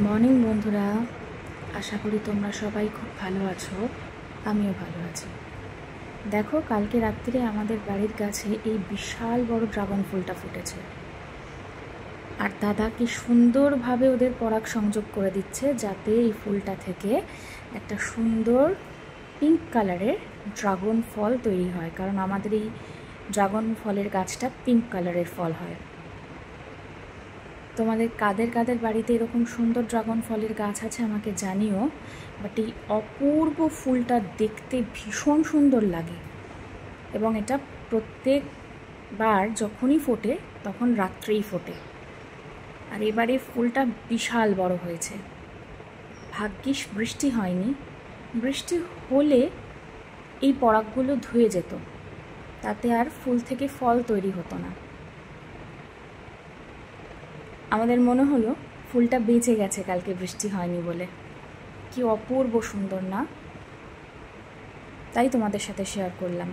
Morning বন্ধুরা, আশা করি তোমরা সবাই খুব ভালো আছো। আমিও ভালো আছি। দেখো, কালকে রাত্রিরে আমাদের বাড়ির কাছে এই বিশাল বড় ড্রাগন ফুলটা ফুটেছে, আর দাদা কি সুন্দরভাবে ওদের পরাগ সংযোগ করে দিচ্ছে যাতে এই ফুলটা থেকে একটা সুন্দর পিঙ্ক কালারের ড্রাগন ফল তৈরি হয়। কারণ আমাদের এই ড্রাগন ফলের গাছটা পিঙ্ক কালারের ফল হয়। তোমাদের কাদের কাদের বাড়িতে এরকম সুন্দর ড্রাগন ফলের গাছ আছে আমাকে জানিও। বাট এই অপূর্ব ফুলটা দেখতে ভীষণ সুন্দর লাগে, এবং এটা প্রত্যেকবার যখনই ফোটে তখন রাত্রেই ফোটে। আর এবারে ফুলটা বিশাল বড় হয়েছে। ভাগ্যিস বৃষ্টি হয়নি, বৃষ্টি হলে এই পরাগগুলো ধুয়ে যেত, তাতে আর ফুল থেকে ফল তৈরি হতো না। আমাদের মনে হলো ফুলটা বেঁচে গেছে কালকে বৃষ্টি হয়নি বলে। কি অপূর্ব সুন্দর না? তাই তোমাদের সাথে শেয়ার করলাম।